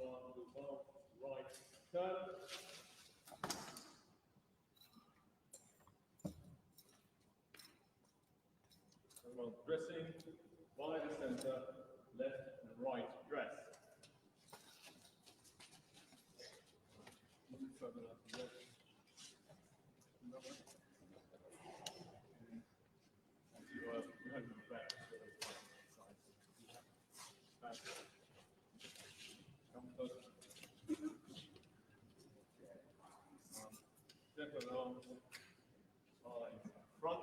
on the long right turn. And while dressing by the center, left and right dress. Move further up the left. You have the back, so back. Come closer. Step along in front.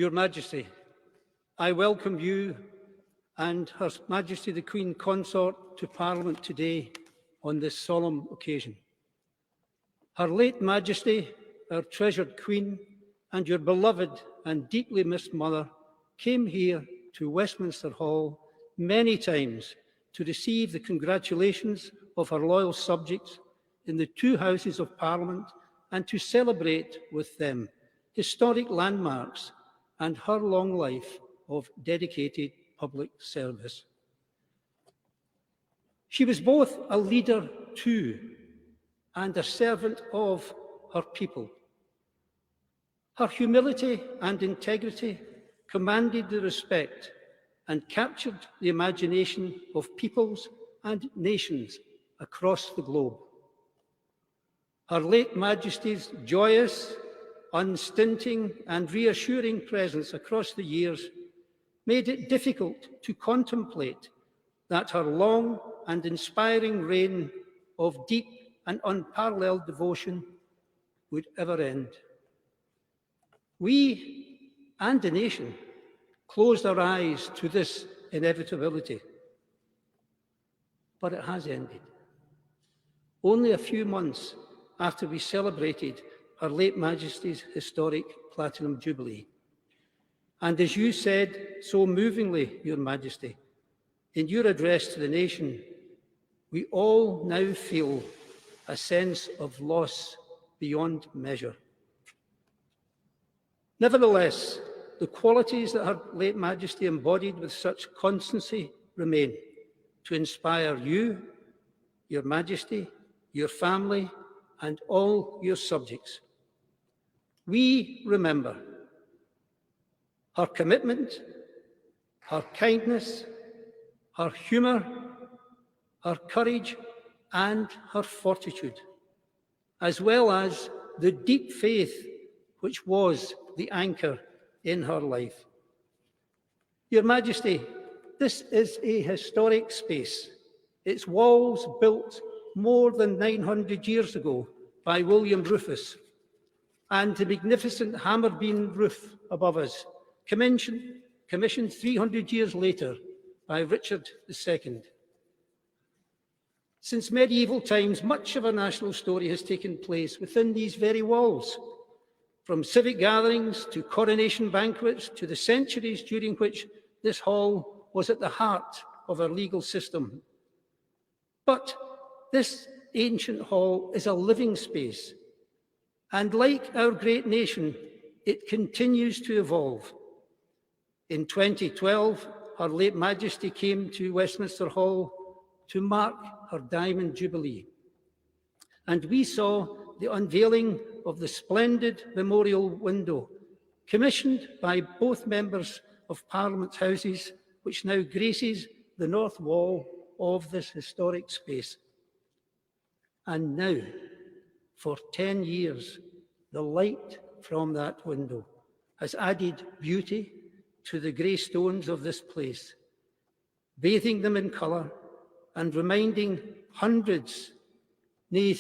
Your Majesty, I welcome you and Her Majesty the Queen Consort to Parliament today on this solemn occasion. Her late Majesty, our treasured Queen, and your beloved and deeply missed mother came here to Westminster Hall many times to receive the congratulations of her loyal subjects in the two Houses of Parliament and to celebrate with them historic landmarks and her long life of dedicated public service. She was both a leader to and a servant of her people. Her humility and integrity commanded the respect and captured the imagination of peoples and nations across the globe. Her late Majesty's joyous, unstinting and reassuring presence across the years made it difficult to contemplate that her long and inspiring reign of deep and unparalleled devotion would ever end. We and the nation closed our eyes to this inevitability, but it has ended. Only a few months after we celebrated Her late Majesty's historic Platinum Jubilee. And as you said so movingly, Your Majesty, in your address to the nation, we all now feel a sense of loss beyond measure. Nevertheless, the qualities that Her late Majesty embodied with such constancy remain to inspire you, Your Majesty, your family, and all your subjects. We remember her commitment, her kindness, her humour, her courage, and her fortitude, as well as the deep faith which was the anchor in her life. Your Majesty, this is a historic space. Its walls built more than 900 years ago by William Rufus, and the magnificent hammer beam roof above us, commissioned 300 years later by Richard II. Since medieval times, much of our national story has taken place within these very walls, from civic gatherings to coronation banquets to the centuries during which this hall was at the heart of our legal system. But this ancient hall is a living space, and like our great nation, it continues to evolve. In 2012, Her late Majesty came to Westminster Hall to mark her Diamond Jubilee, and we saw the unveiling of the splendid memorial window, commissioned by both members of Parliament's Houses, which now graces the north wall of this historic space. And now, for 10 years, the light from that window has added beauty to the grey stones of this place, bathing them in colour and reminding hundreds, nay,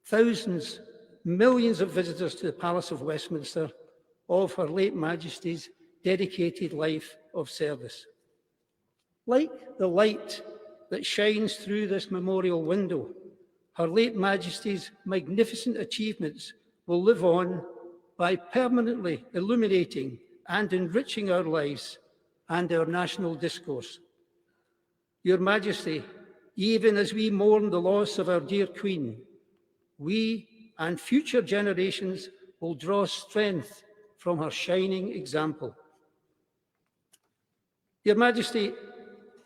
thousands, millions of visitors to the Palace of Westminster of Her late Majesty's dedicated life of service. Like the light that shines through this memorial window, Her late Majesty's magnificent achievements will live on by permanently illuminating and enriching our lives and our national discourse. Your Majesty, even as we mourn the loss of our dear Queen, we and future generations will draw strength from her shining example. Your Majesty,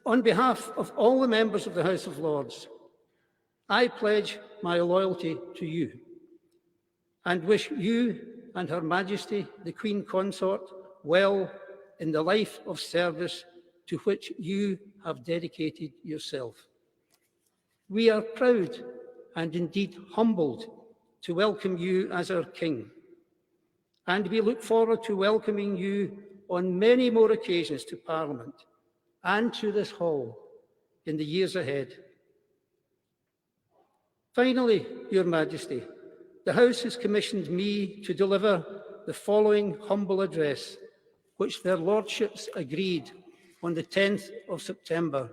on behalf of all the members of the House of Lords, I pledge my loyalty to you and wish you and Her Majesty, the Queen Consort, well in the life of service to which you have dedicated yourself. We are proud and indeed humbled to welcome you as our King, and we look forward to welcoming you on many more occasions to Parliament and to this hall in the years ahead. Finally, Your Majesty, the House has commissioned me to deliver the following humble address which their lordships agreed on the 10th of September.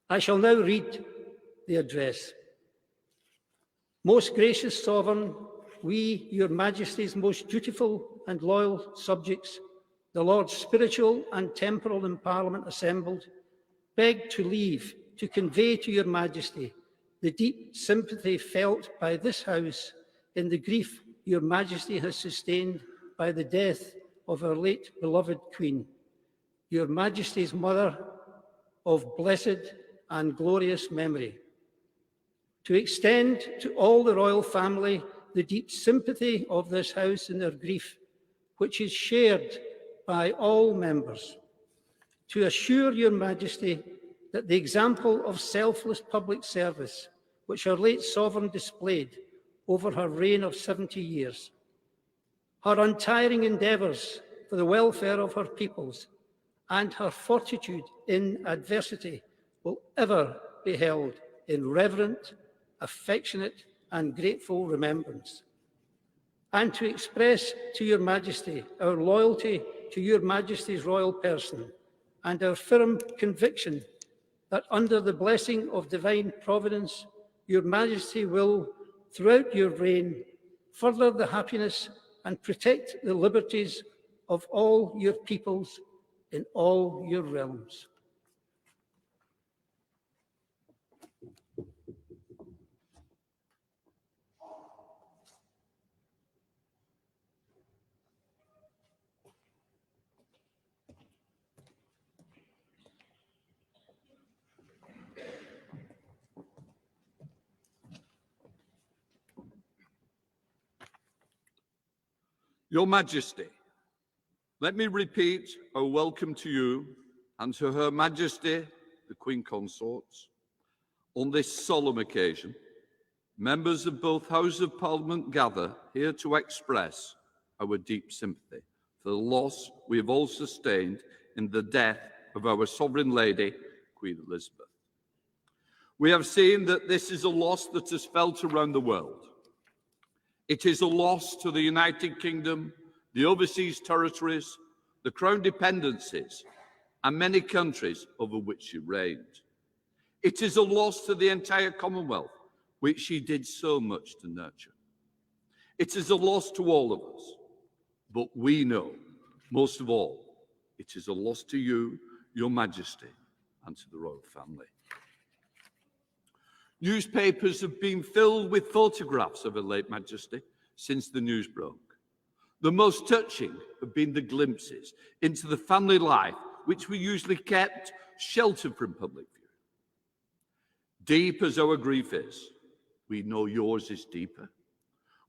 I shall now read the address. Most gracious Sovereign, we, your Majesty's most dutiful and loyal subjects, the Lords spiritual and temporal in Parliament assembled, beg to leave to convey to your Majesty the deep sympathy felt by this House in the grief your Majesty has sustained by the death of our late beloved Queen, your Majesty's mother of blessed and glorious memory. To extend to all the royal family the deep sympathy of this House in their grief, which is shared by all members. To assure your Majesty that the example of selfless public service which our late Sovereign displayed over her reign of 70 years, her untiring endeavours for the welfare of her peoples, and her fortitude in adversity will ever be held in reverent, affectionate, and grateful remembrance. And to express to your Majesty our loyalty to your Majesty's royal person and our firm conviction that under the blessing of divine providence, your Majesty will, throughout your reign, further the happiness and protect the liberties of all your peoples in all your realms. Your Majesty, let me repeat our welcome to you and to Her Majesty, the Queen Consorts. On this solemn occasion, members of both Houses of Parliament gather here to express our deep sympathy for the loss we have all sustained in the death of our Sovereign Lady, Queen Elizabeth. We have seen that this is a loss that is felt around the world. It is a loss to the United Kingdom, the overseas territories, the Crown dependencies, and many countries over which she reigned. It is a loss to the entire Commonwealth, which she did so much to nurture. It is a loss to all of us, but we know, most of all, it is a loss to you, Your Majesty, and to the royal family. Newspapers have been filled with photographs of Her late Majesty since the news broke. The most touching have been the glimpses into the family life which we usually kept sheltered from public view. Deep as our grief is, we know yours is deeper.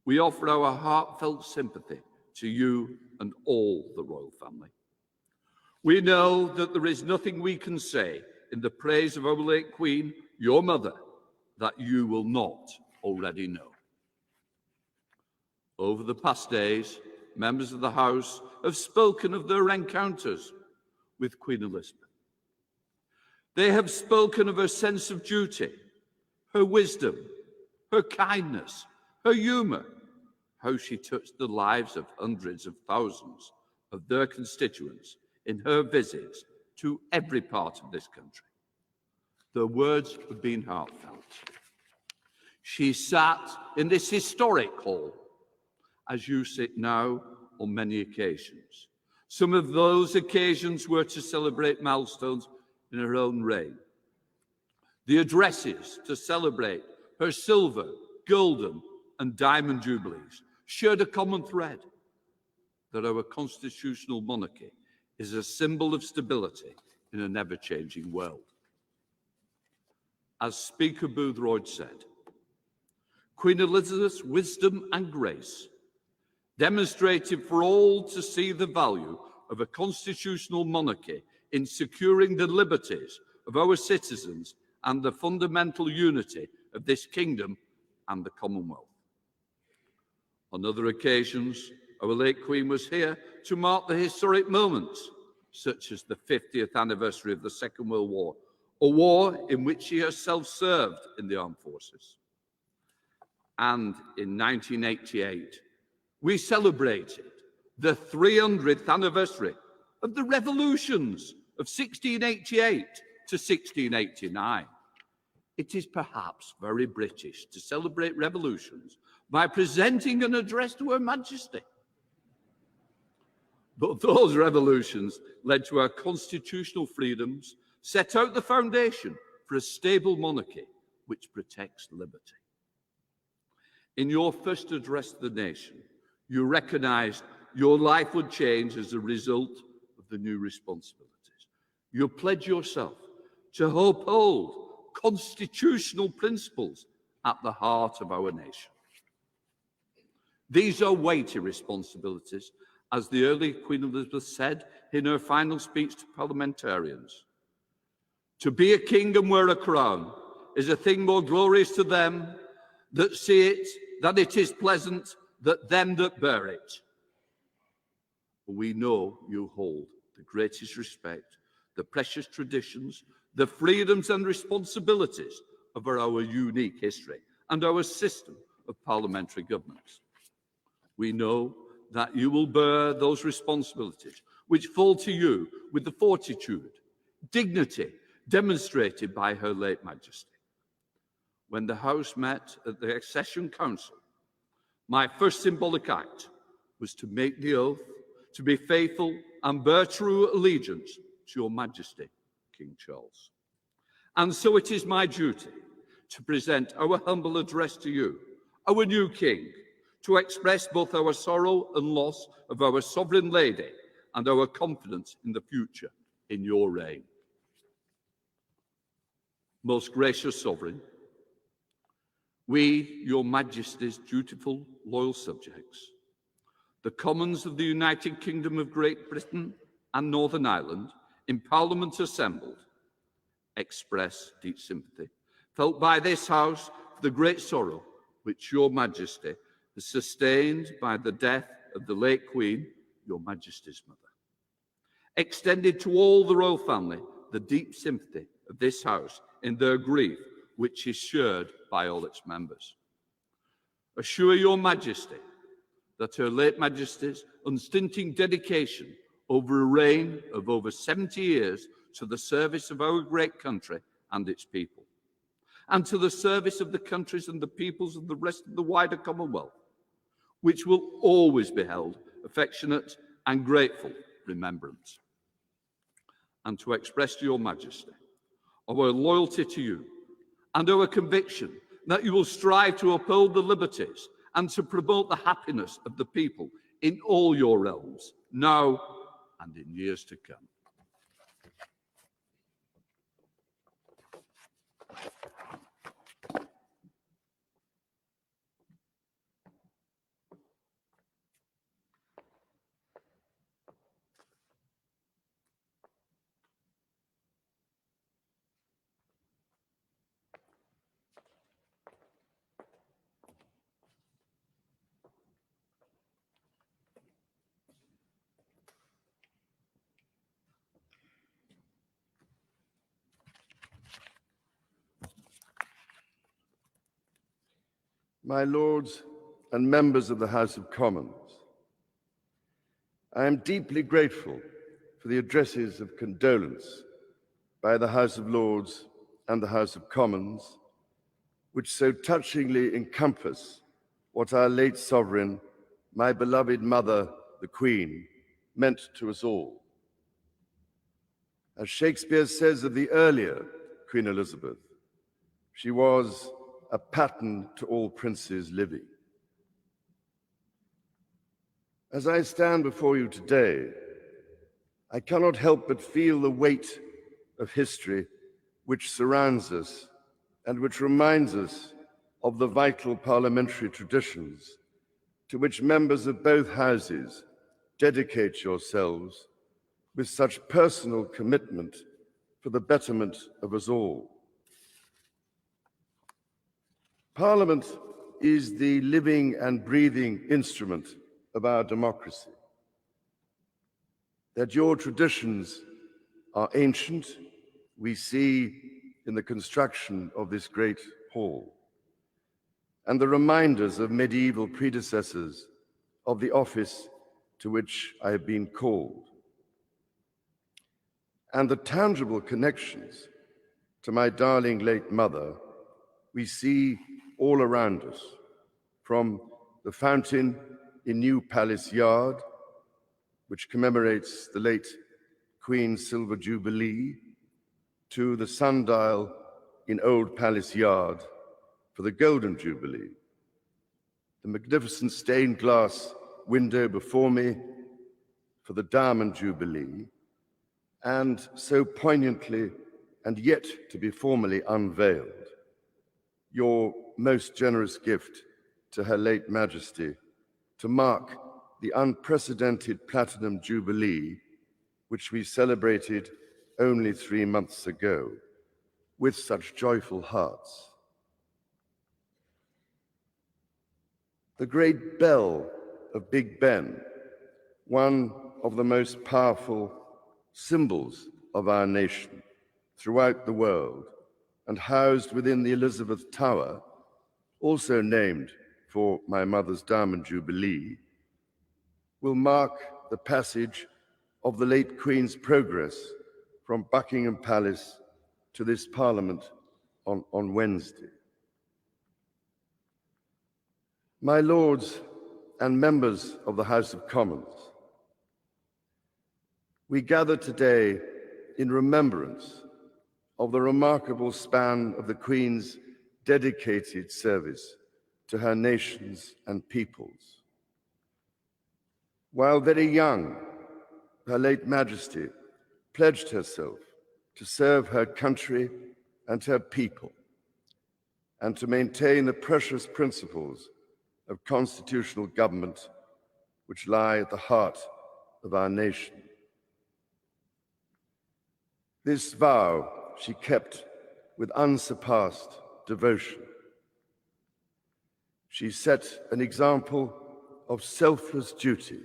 We offer our heartfelt sympathy to you and all the royal family. We know that there is nothing we can say in the praise of our late Queen, your mother, that you will not already know. Over the past days, members of the House have spoken of their encounters with Queen Elizabeth. They have spoken of her sense of duty, her wisdom, her kindness, her humour, how she touched the lives of hundreds of thousands of their constituents in her visits to every part of this country. Their words have been heartfelt. She sat in this historic hall, as you sit now on many occasions. Some of those occasions were to celebrate milestones in her own reign. The addresses to celebrate her silver, golden, and diamond jubilees shared a common thread, that our constitutional monarchy is a symbol of stability in an ever-changing world. As Speaker Boothroyd said, Queen Elizabeth's wisdom and grace demonstrated for all to see the value of a constitutional monarchy in securing the liberties of our citizens and the fundamental unity of this kingdom and the Commonwealth. On other occasions, our late Queen was here to mark the historic moments, such as the 50th anniversary of the Second World War, a war in which she herself served in the armed forces. And in 1988, we celebrated the 300th anniversary of the revolutions of 1688 to 1689. It is perhaps very British to celebrate revolutions by presenting an address to Her Majesty. But those revolutions led to our constitutional freedoms, set out the foundation for a stable monarchy which protects liberty. In your first address to the nation, you recognized your life would change as a result of the new responsibilities. You pledge yourself to uphold constitutional principles at the heart of our nation. These are weighty responsibilities, as the early Queen Elizabeth said in her final speech to parliamentarians. To be a king and wear a crown is a thing more glorious to them that see it than it is pleasant that them that bear it. We know you hold the greatest respect, the precious traditions, the freedoms and responsibilities of our unique history and our system of parliamentary governance. We know that you will bear those responsibilities which fall to you with the fortitude, dignity demonstrated by Her late Majesty. When the House met at the Accession Council, my first symbolic act was to make the oath to be faithful and bear true allegiance to Your Majesty, King Charles. And so it is my duty to present our humble address to you, our new King, to express both our sorrow and loss of our sovereign lady and our confidence in the future in your reign. Most gracious Sovereign, we, Your Majesty's dutiful, loyal subjects, the Commons of the United Kingdom of Great Britain and Northern Ireland, in Parliament assembled, express deep sympathy, felt by this House for the great sorrow which Your Majesty has sustained by the death of the late Queen, Your Majesty's mother. Extended to all the royal family the deep sympathy of this House in their grief, which is shared by all its members. Assure Your Majesty that Her late Majesty's unstinting dedication over a reign of over 70 years to the service of our great country and its people, and to the service of the countries and the peoples of the rest of the wider Commonwealth, which will always be held affectionate and grateful remembrance. And to express to Your Majesty our loyalty to you and our conviction that you will strive to uphold the liberties and to promote the happiness of the people in all your realms, now and in years to come. My Lords and members of the House of Commons, I am deeply grateful for the addresses of condolence by the House of Lords and the House of Commons, which so touchingly encompass what our late sovereign, my beloved mother, the Queen, meant to us all. As Shakespeare says of the earlier Queen Elizabeth, she was a pattern to all princes living. As I stand before you today, I cannot help but feel the weight of history which surrounds us and which reminds us of the vital parliamentary traditions to which members of both houses dedicate yourselves with such personal commitment for the betterment of us all. Parliament is the living and breathing instrument of our democracy. That your traditions are ancient, we see in the construction of this great hall, and the reminders of medieval predecessors of the office to which I have been called, and the tangible connections to my darling late mother we see all around us, from the fountain in New Palace Yard, which commemorates the late Queen's Silver Jubilee, to the sundial in Old Palace Yard for the Golden Jubilee, the magnificent stained glass window before me for the Diamond Jubilee, and so poignantly and yet to be formally unveiled, your most generous gift to Her late Majesty to mark the unprecedented Platinum Jubilee, which we celebrated only 3 months ago, with such joyful hearts. The great bell of Big Ben, one of the most powerful symbols of our nation throughout the world, and housed within the Elizabeth Tower, also named for my mother's Diamond Jubilee, will mark the passage of the late Queen's progress from Buckingham Palace to this Parliament on Wednesday. My Lords and members of the House of Commons, we gather today in remembrance of the remarkable span of the Queen's dedicated service to her nations and peoples. While very young, Her late Majesty pledged herself to serve her country and her people, and to maintain the precious principles of constitutional government which lie at the heart of our nation. This vow she kept with unsurpassed devotion. She set an example of selfless duty,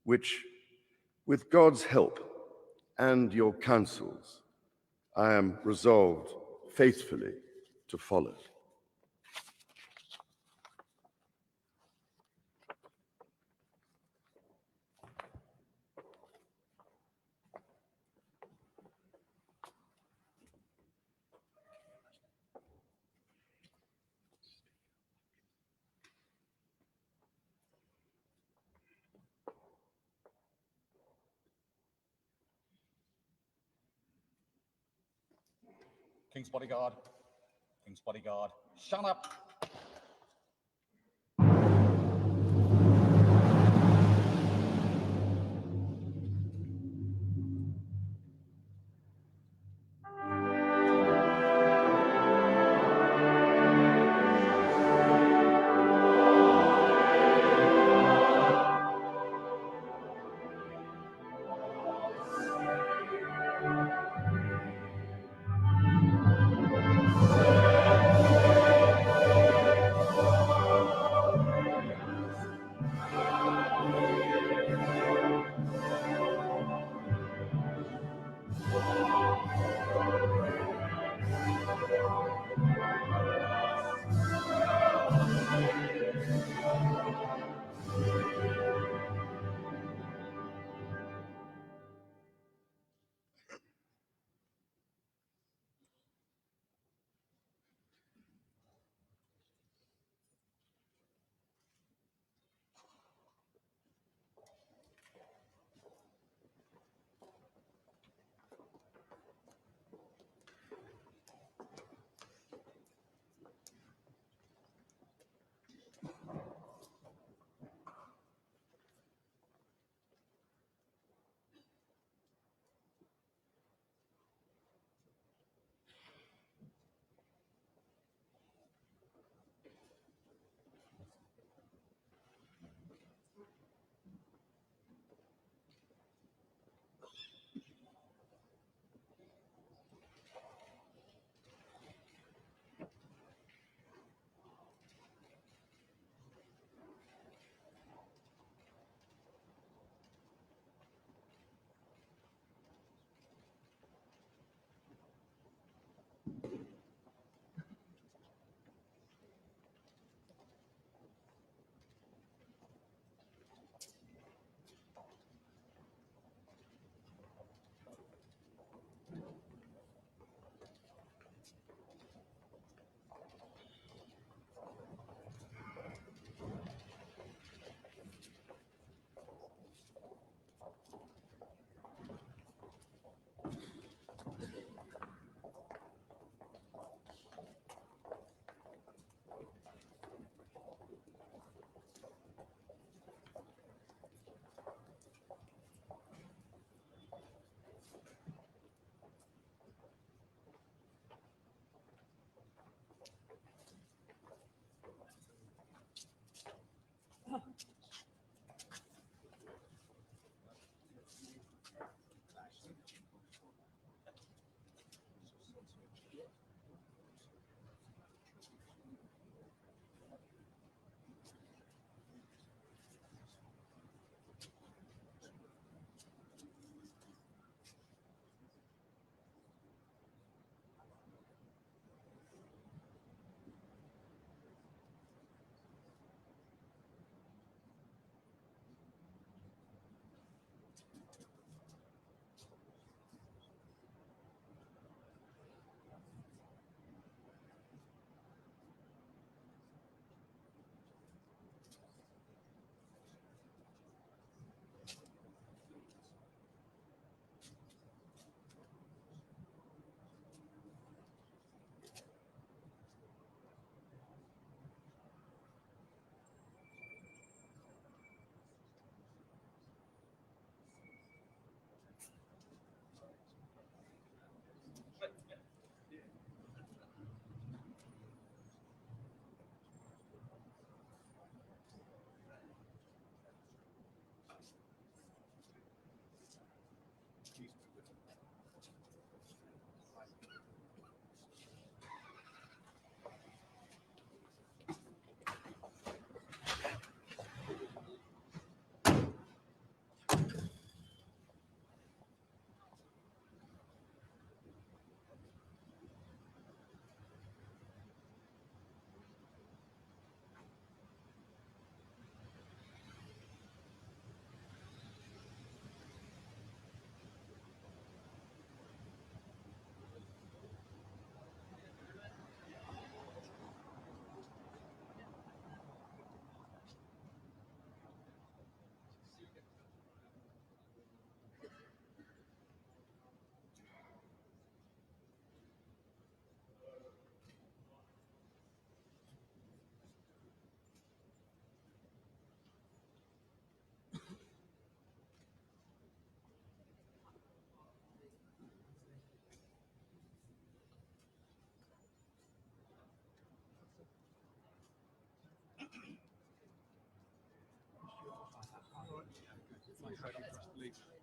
which, with God's help and your counsels, I am resolved faithfully to follow. King's bodyguard. King's bodyguard. Shut up.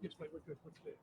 Yes, mate, we're good. We're clear.